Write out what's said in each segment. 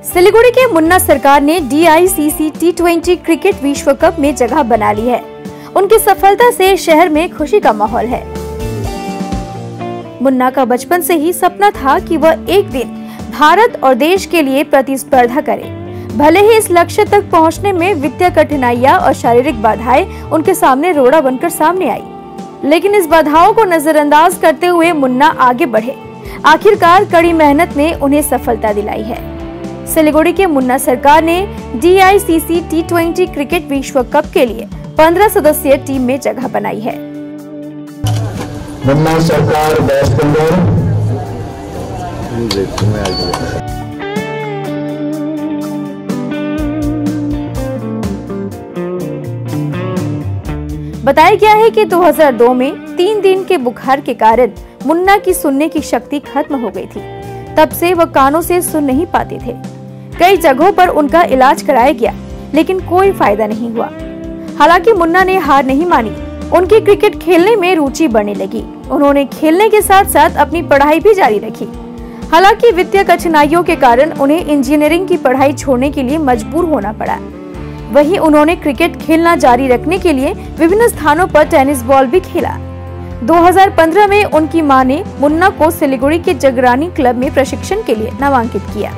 सिलीगुड़ी के मुन्ना सरकार ने DICC T20 क्रिकेट विश्व कप में जगह बना ली है। उनकी सफलता से शहर में खुशी का माहौल है। मुन्ना का बचपन से ही सपना था कि वह एक दिन भारत और देश के लिए प्रतिस्पर्धा करे। भले ही इस लक्ष्य तक पहुंचने में वित्तीय कठिनाइयां और शारीरिक बाधाएं उनके सामने रोड़ा बनकर सामने आई, लेकिन इस बाधाओं को नजरअंदाज करते हुए मुन्ना आगे बढ़े। आखिरकार कड़ी मेहनत ने उन्हें सफलता दिलाई है। सिलीगुड़ी के मुन्ना सरकार ने DICC T20 क्रिकेट विश्व कप के लिए 15 सदस्यीय टीम में जगह बनाई है। मुन्ना सरकार बताया गया है कि 2002 में 3 दिन के बुखार के कारण मुन्ना की सुनने की शक्ति खत्म हो गई थी। तब से वह कानों से सुन नहीं पाते थे। कई जगहों पर उनका इलाज कराया गया, लेकिन कोई फायदा नहीं हुआ। हालांकि मुन्ना ने हार नहीं मानी। उनकी क्रिकेट खेलने में रुचि बढ़ने लगी। उन्होंने खेलने के साथ साथ अपनी पढ़ाई भी जारी रखी। हालांकि वित्तीय कठिनाइयों के कारण उन्हें इंजीनियरिंग की पढ़ाई छोड़ने के लिए मजबूर होना पड़ा। वहीं उन्होंने क्रिकेट खेलना जारी रखने के लिए विभिन्न स्थानों पर टेनिस बॉल भी खेला। 2015 में उनकी मां ने मुन्ना को सिलीगुड़ी के जगरानी क्लब में प्रशिक्षण के लिए नामांकित किया।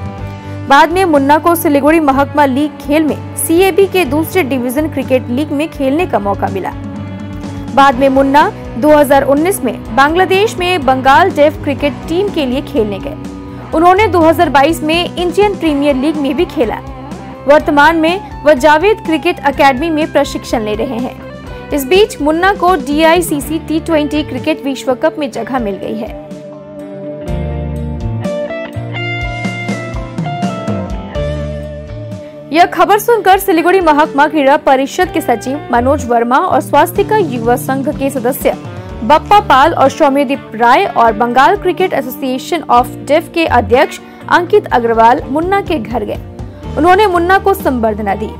बाद में मुन्ना को सिलीगुड़ी महकमा लीग खेल में CAB के दूसरे डिवीजन क्रिकेट लीग में खेलने का मौका मिला। बाद में मुन्ना 2019 में बांग्लादेश में बंगाल डेफ क्रिकेट टीम के लिए खेलने गए। उन्होंने 2022 में इंडियन प्रीमियर लीग में भी खेला। वर्तमान में वह जावेद क्रिकेट अकेडमी में प्रशिक्षण ले रहे हैं। इस बीच मुन्ना को DICC T20 क्रिकेट विश्व कप में जगह मिल गई है। यह खबर सुनकर सिलीगुड़ी महकमा क्रीड़ा परिषद के सचिव मनोज वर्मा और स्वास्थ्य युवा संघ के सदस्य बप्पा पाल और सौम्यदीप राय और Bengal cricket association of deaf के अध्यक्ष अंकित अग्रवाल मुन्ना के घर गए। उन्होंने मुन्ना को संबर्धना दी।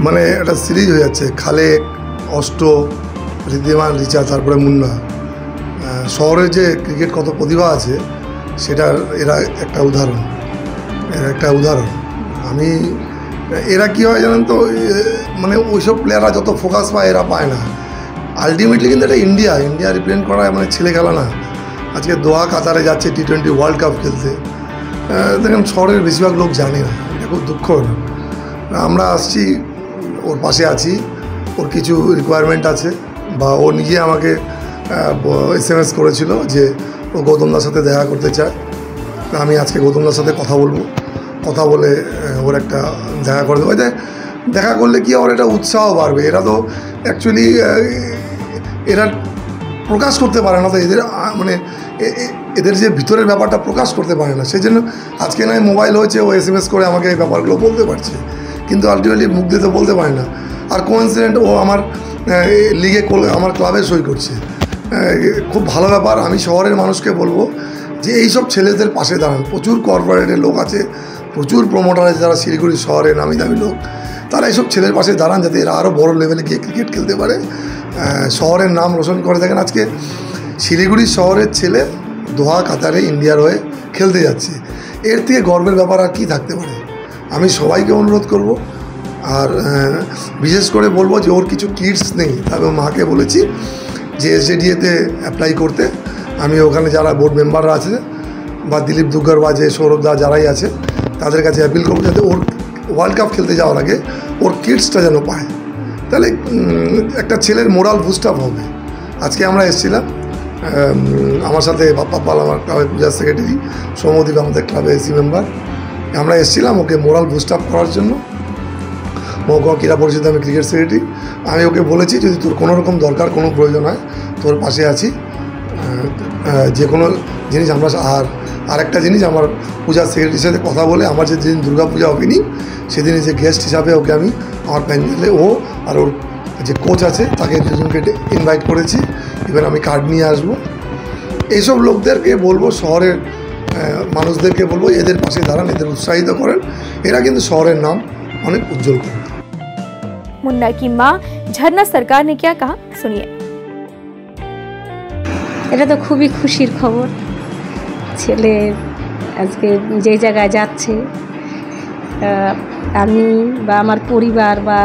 মানে একটা সিরিজ হয়ে যাচ্ছে, খালেক, অষ্ট, ঋদ্ধিমান, রিচা, তারপরে মুন্না। শহরের যে ক্রিকেট কত প্রতিভা আছে সেটার এরা একটা উদাহরণ। আমি এরা কি হয় জানেন তো, মানে ওইসব প্লেয়াররা যত ফোকাস পায় এরা পায় না। আলটিমেটলি কিন্তু এটা ইন্ডিয়া রিপ্রেজেন্ট করা মানে ছেলে খেলা না। আজকে দোহা কাতারে যাচ্ছে T20 ওয়ার্ল্ড কাপ খেলতে। দেখেন শহরের বেশিরভাগ লোক জানে না, এটা খুব দুঃখ। আমরা আসছি, ওর পাশে আছি। ওর কিছু রিকোয়ারমেন্ট আছে বা ও নিজে আমাকে SMS করেছিল যে ও গৌতমদার সাথে দেখা করতে চায়। আমি আজকে গৌতমদার সাথে কথা বলবো, কথা বলে ওর একটা দেখা করে দেবো। দেখা করলে কি ওর এটা উৎসাহ বাড়বে। এরা তো অ্যাকচুয়ালি এরা প্রকাশ করতে পারে না, তো এদের মানে এদের যে ভিতরের ব্যাপারটা প্রকাশ করতে পারে না। সেই জন্য আজকে নয় মোবাইল হয়েছে, ও SMS করে আমাকে এই ব্যাপারগুলো বলতে পারছে, কিন্তু আলটিমেটলি মুখ দিতে বলতে পারে না। আর কোইন্সিডেন্ট ও আমার লিগে আমার ক্লাবে সই করছে, খুব ভালো ব্যাপার। আমি শহরের মানুষকে বলবো যে এইসব ছেলেদের পাশে দাঁড়ান। প্রচুর কর্পোরেটের লোক আছে, প্রচুর প্রমোটার আছে যারা শিলিগুড়ি শহরে নামি দামি লোক, তারা এইসব ছেলের পাশে দাঁড়ান যাতে এরা আরও বড় লেভেলে গিয়ে ক্রিকেট খেলতে পারে, শহরের নাম রোশন করে। থাকেন আজকে শিলিগুড়ি শহরের ছেলে দোহা কাতারে ইন্ডিয়ার হয়ে খেলতে যাচ্ছে, এর থেকে গর্বের ব্যাপার আর কি থাকতে পারে। আমি সবাইকে অনুরোধ করব, আর বিশেষ করে বলবো যে ওর কিছু কিডস নেই, তবে মাকে বলেছি যে SJDA-তে অ্যাপ্লাই করতে। আমি ওখানে যারা বোর্ড মেম্বাররা আছে বা দিলীপ দুগ্গর বা যে সৌরভ দা যারাই আছে তাদের কাছে অ্যাপিল করবো যাতে ওর ওয়ার্ল্ড কাপ খেলতে যাওয়ার আগে ওর কিডসটা যেন পায়, তাহলে একটা ছেলের মোরাল বুস্ট আপ হবে। আজকে আমরা এসেছিলাম, আমার সাথে বাপ্পা পাল আমার ক্লাবের পূজার সেক্রেটারি, সৌম্যদীপ আমাদের ক্লাবে AC মেম্বার, আমরা এসেছিলাম ওকে মোরাল বুস্ট আপ করার জন্য। মহকুমা ক্রীড়া পরিষদে আমি ক্রিকেট সেক্রেটারি। আমি ওকে বলেছি যদি তোর কোনো রকম দরকার কোনো প্রয়োজন হয় তোর পাশে আছি, যে কোনো জিনিস আমরা। আর একটা জিনিস, আমার পূজার সেক্রেটারির সাথে কথা বলে আমার যেদিন দুর্গা পূজা ওপেনিং সেদিনে যে গেস্ট হিসাবে ওকে আমি আমার প্যান্ডেলে ও আর ওর যে কোচ আছে তাকে দুজনকে ইনভাইট করেছি। এবার আমি কার্ড নিয়ে আসবো। এইসব লোকদেরকে বলবো, শহরের মানুষদেরকে বলবো এদের পাশে দাঁড়ান, এদের উৎসাহিত করেন, এরা কিন্তু শহরের নাম অনেক উজ্জ্বল করেন। मुन्ना की मां झरना सरकार ने क्या कहा, सुनिए। এটা তো খুবই খুশির খবর। ছেলে আজকে যে জায়গায় যাচ্ছে, আমি বা আমার পরিবার বা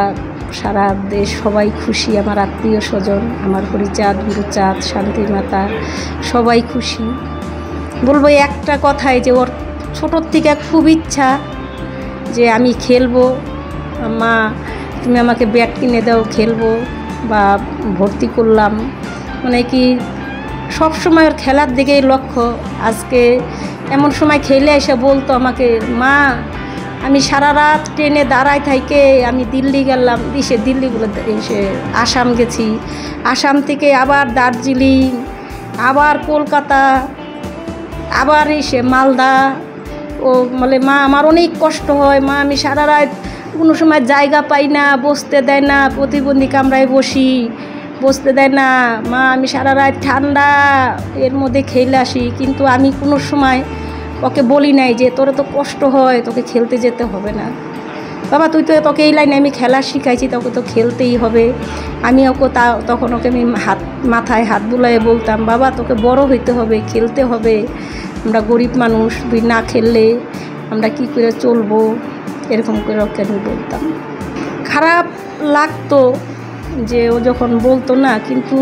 সারা দেশ সবাই খুশি, আমার আত্মীয় স্বজন, আমার হরিচাঁদ, গুরুচাঁদ, শান্তি মাতা সবাই খুশি। বলবো একটা কথাই যে ওর ছোটোর থেকে খুব ইচ্ছা যে আমি খেলবো, মা তুমি আমাকে ব্যাট কিনে দাও, খেলবো, বা ভর্তি করলাম, মানে কি সবসময় ওর খেলার দিকেই লক্ষ্য। আজকে এমন সময় খেলে এসে বলতো আমাকে, মা আমি সারা রাত ট্রেনে দাঁড়ায় থাইকে আমি দিল্লি গেলাম, দিল্লি বলে এসে আসাম গেছি, আসাম থেকে আবার দার্জিলিং, আবার কলকাতা, আবার এসে মালদা। ও বলে মা আমার অনেক কষ্ট হয়, মা আমি সারা রাত কোনো সময় জায়গা পাই না, বসতে দেয় না, প্রতিবন্ধী কামরায় বসি, বসতে দেয় না, মা আমি সারা রাত ঠান্ডা এর মধ্যে খেলে আসি। কিন্তু আমি কোনো সময় ওকে বলি নাই যে তোর তো কষ্ট হয়, তোকে খেলতে যেতে হবে না বাবা, তোকে এই লাইনে আমি খেলা শিখাইছি, তোকে তো খেলতেই হবে। আমি ওকে তখন ওকে আমি মাথায় হাত বুলাইয়ে বলতাম, বাবা তোকে বড় হইতে হবে, খেলতে হবে, আমরা গরিব মানুষ, তুই না খেললে আমরা কি করে চলবো, এরকম করে ওকে আমি বলতাম। খারাপ লাগতো যে ও যখন বলতো না, কিন্তু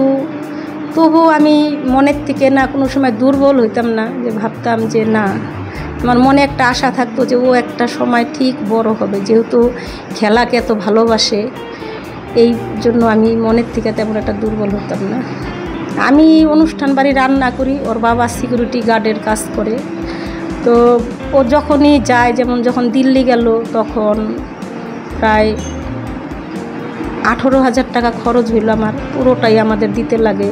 তবুও আমি মনের থেকে না কোনো সময় দুর্বল হইতাম না, যে ভাবতাম যে না, আমার মনে একটা আশা থাকতো যে ও একটা সময় ঠিক বড় হবে, যেহেতু খেলাকে এত ভালোবাসে, এই জন্য আমি মনের থেকে তেমন একটা দুর্বল হতাম না। আমি অনুষ্ঠান বাড়ি রান্না করি, ওর বাবা সিকিউরিটি গার্ডের কাজ করে। তো ও যখনই যায়, যেমন যখন দিল্লি গেল তখন প্রায় 18,000 টাকা খরচ হইল, আমার পুরোটাই আমাদের দিতে লাগে।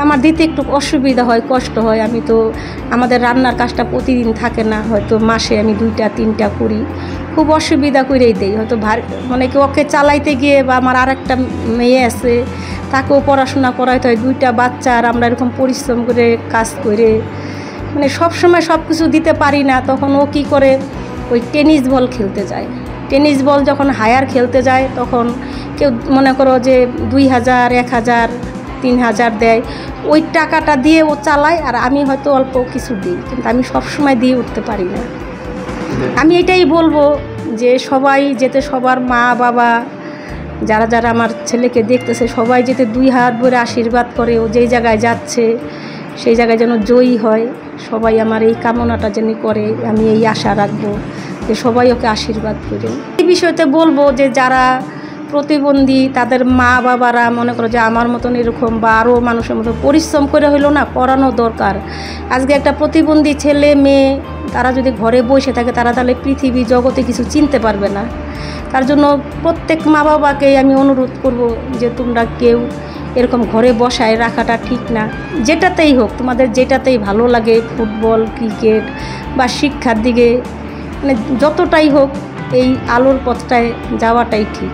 আমার দিতে একটু অসুবিধা হয়, কষ্ট হয়। আমি তো আমাদের রান্নার কাজটা প্রতিদিন থাকে না, হয়তো মাসে আমি 2-3টা করি, খুব অসুবিধা করেই দেই। হয়তো মানে কি ওকে চালাইতে গিয়ে, বা আমার আরেকটা মেয়ে আছে তাকেও পড়াশোনা করাইতে হয়, 2টা বাচ্চা, আর আমরা এরকম পরিশ্রম করে কাজ করে মানে সবসময় সব কিছু দিতে পারি না। তখন ও কী করে, ওই টেনিস বল খেলতে যায়। টেনিস বল যখন হায়ার খেলতে যায় তখন কেউ মনে করো যে 2,000, 1,000, 3,000 দেয়, ওই টাকাটা দিয়ে ও চালায়, আর আমি হয়তো অল্প কিছু দিই, কিন্তু আমি সবসময় দিয়ে উঠতে পারি না। আমি এটাই বলবো যে সবাই যেতে, সবার মা বাবা যারা যারা আমার ছেলেকে দেখতেছে, সবাই যেতে 2 হাত ভরে আশীর্বাদ করে, ও যেই জায়গায় যাচ্ছে সেই জায়গায় যেন জয়ী হয়। সবাই আমার এই কামনাটা যেন করে, আমি এই আশা রাখবো যে সবাই ওকে আশীর্বাদ করে। এই বিষয়তে বলবো যে যারা প্রতিবন্ধী তাদের মা বাবারা মনে করো যে আমার মতন এরকম বা আরও মানুষের মতো পরিশ্রম করে হইলো না, পড়ানো দরকার। আজকে একটা প্রতিবন্ধী ছেলে মেয়ে তারা যদি ঘরে বসে থাকে, তারা তাহলে পৃথিবী জগতে কিছু চিনতে পারবে না। তার জন্য প্রত্যেক মা বাবাকে আমি অনুরোধ করব যে তোমরা কেউ এরকম ঘরে বসায় রাখাটা ঠিক না। যেটাতেই হোক, তোমাদের যেটাতেই ভালো লাগে, ফুটবল, ক্রিকেট বা শিক্ষার দিকে, মানে যতটাই হোক এই আলোর পথটায় যাওয়াটাই ঠিক।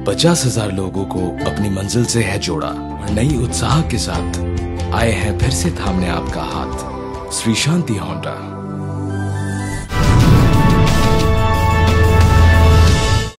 पचास 50,000 लोगों को अपनी मंजिल से है जोड़ा और नई उत्साह के साथ आए हैं फिर से थामने आपका हाथ। श्री शांति होंडा।